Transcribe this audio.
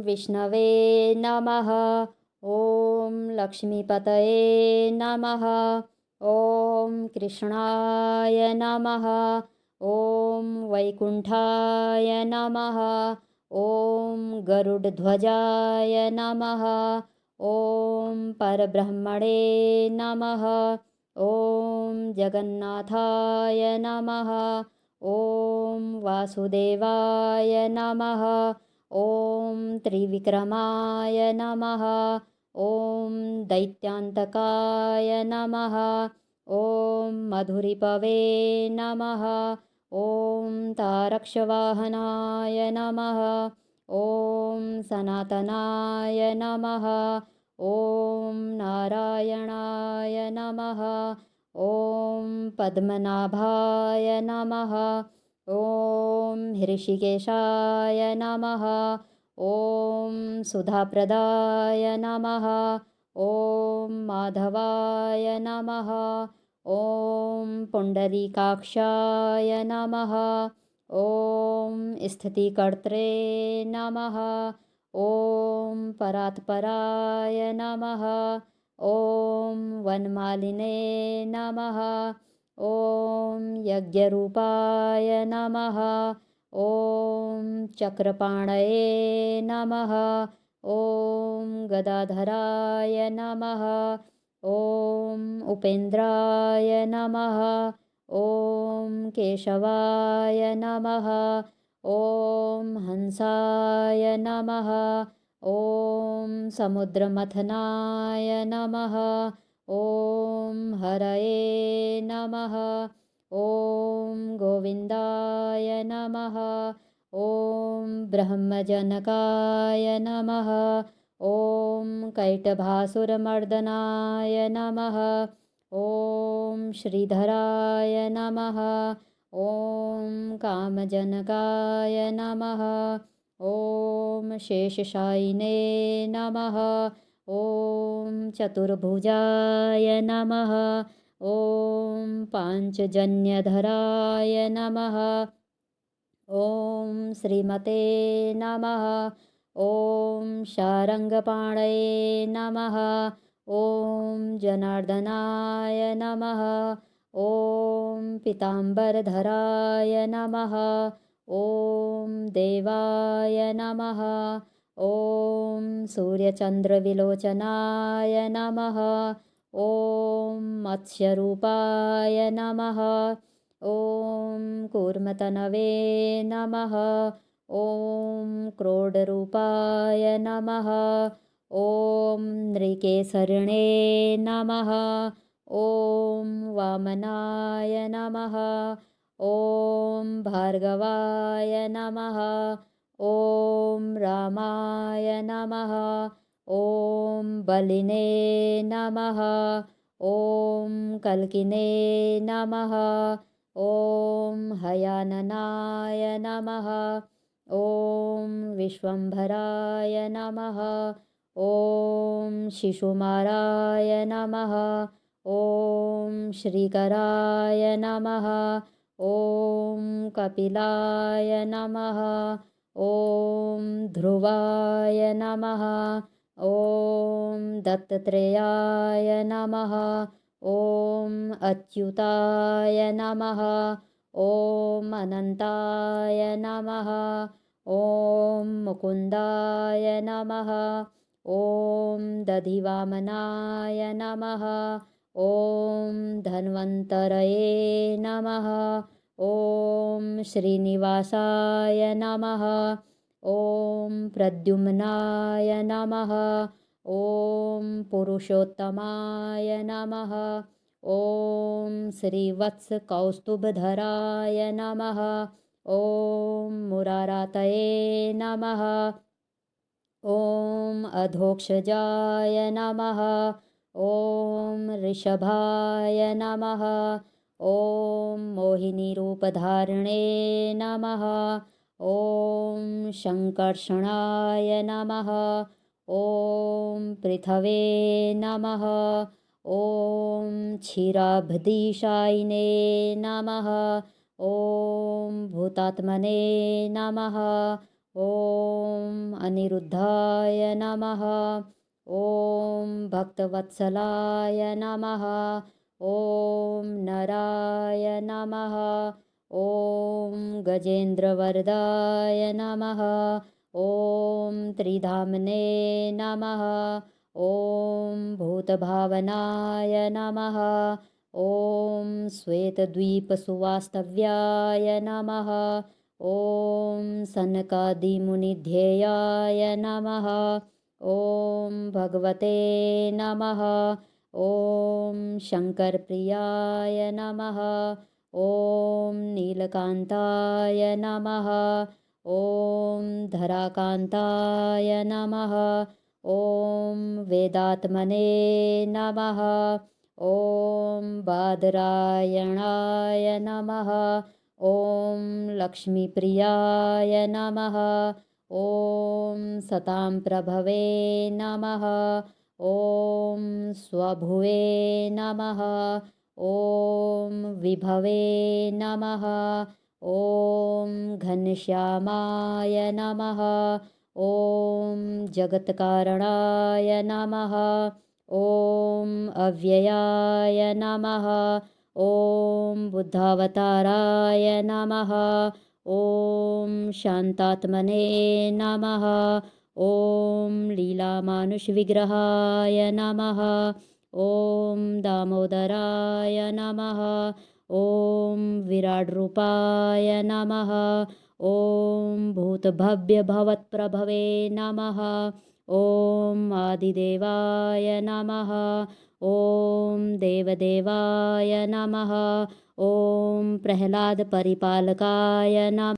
विष्णवे नमः। ॐ लक्ष्मीपतये नमः। ॐ कृष्णाय नमः। ॐ वैकुण्ठाय नमः। ॐ गरुडध्वजाय नमः। ॐ परब्रह्मणे नमः। ॐ जगन्नाथाय नमः। ॐ वासुदेवाय नमः। ॐ त्रिविक्रमाय नमः। ॐ दैत्यान्तकाय नमः। ॐ मधुरिपवे नमः। ॐ तारक्षवाहनाय नमः। ॐ सनातनाय नमः। ॐ नारायणाय नमः। ॐ पद्मनाभाय नमः। ॐ हृषिकेशाय नमः। ॐ सुधाप्रदाय नमः। ॐ माधवाय नमः। ॐ पुण्डरीकाक्षाय नमः। ॐ स्थितिकर्त्रे नमः। ॐ परात्पराय नमः। ॐ वनमालिने नमः। ॐ यज्ञरूपाय नमः। ॐ चक्रपाणये नमः। ॐ गदाधराय नमः। ॐ उपेन्द्राय नमः। ॐ केशवाय नमः। ॐ हंसाय नमः। ॐ समुद्रमथनाय नमः। ॐ हरये नमः। ॐ गोविन्दाय नमः। ॐ ब्रह्मजनकाय नमः। ॐ कैटभासुरमर्दनाय नमः। ॐ श्रीधराय नमः। ॐ कामजनकाय नमः। ॐ शेषशायिने नमः। ॐ चतुर्भुजाय नमः। ॐ पाञ्चजन्यधराय नमः। ॐ श्रीमते नमः। ॐ शारङ्गपाणये नमः। ॐ जनार्दनाय नमः। ॐ पीताम्बरधराय नमः। ॐ देवाय नमः। ॐ सूर्यचन्द्रविलोचनाय नमः। ॐ मत्स्यरूपाय नमः। ॐ कूर्मतनवे नमः। ॐ क्रोडरूपाय नमः। ॐ नृकेसरिणे नमः। ॐ वामनाय नमः। ॐ भार्गवाय नमः। ॐ रामाय नमः। ॐ बलिने नमः। ॐ कल्किने नमः। ॐ हयाननाय नमः। ॐ विश्वम्भराय नमः। ॐ शिशुमाराय नमः। ॐ श्रीकराय नमः। ॐ कपिलाय नमः। ॐ ध्रुवाय नमः। ॐ दत्तात्रेयाय नमः। ॐ अच्युताय नमः। ॐ अनन्ताय नमः। ॐ मुकुन्दाय नमः। ॐ दधिवामनाय नमः। ॐ धन्वन्तरये नमः। ॐ श्रीनिवासाय नमः। ॐ प्रद्युम्नाय नमः। ॐ पुरुषोत्तमाय नमः। ॐ श्रीवत्सकौस्तुभधराय नमः। ॐ मुरारातये नमः। ॐ अधोक्षजाय नमः। ॐ ऋषभाय नमः। ॐ मोहिनीरूपधारिणे नमः। ॐ शङ्कर्षणाय नमः। ॐ पृथवे नमः। ॐ क्षीराब्धीशायिने नमः। ॐ भूतात्मने नमः। ॐ अनिरुद्धाय नमः। ॐ भक्तवत्सलाय नमः। ॐ नराय नमः। ॐ गजेन्द्रवरदाय नमः। ॐ त्रिधाम्ने नमः। ॐ भूतभावनाय नमः। ॐ श्वेतद्वीपसुवास्तव्याय नमः। ॐ सनकादिमुनिध्येयाय नमः। ॐ भगवते नमः। ॐ शङ्करप्रियाय नमः। ॐ नीलकान्ताय नमः। ॐ धराकान्ताय नमः। ॐ वेदात्मने नमः। ॐ बादरायणाय नमः। ॐ लक्ष्मीप्रियाय नमः। ॐ सतां प्रभवे नमः। ॐ स्वभुवे नमः। ॐ विभवे नमः। ॐ घनश्यामाय नमः। ॐ जगत्कारणाय नमः। ॐ अव्ययाय नमः। ॐ बुद्धावताराय नमः। ॐ शान्तात्मने नमः। ॐ लीलामानुषविग्रहाय नमः। ॐ दामोदराय नमः। ॐ विराड्रूपाय नमः। ॐ भूतभव्यभवत्प्रभवे नमः। ॐ आदिदेवाय नमः। ॐ देवदेवाय नमः। ॐ प्रह्लादपरिपालकाय नमः।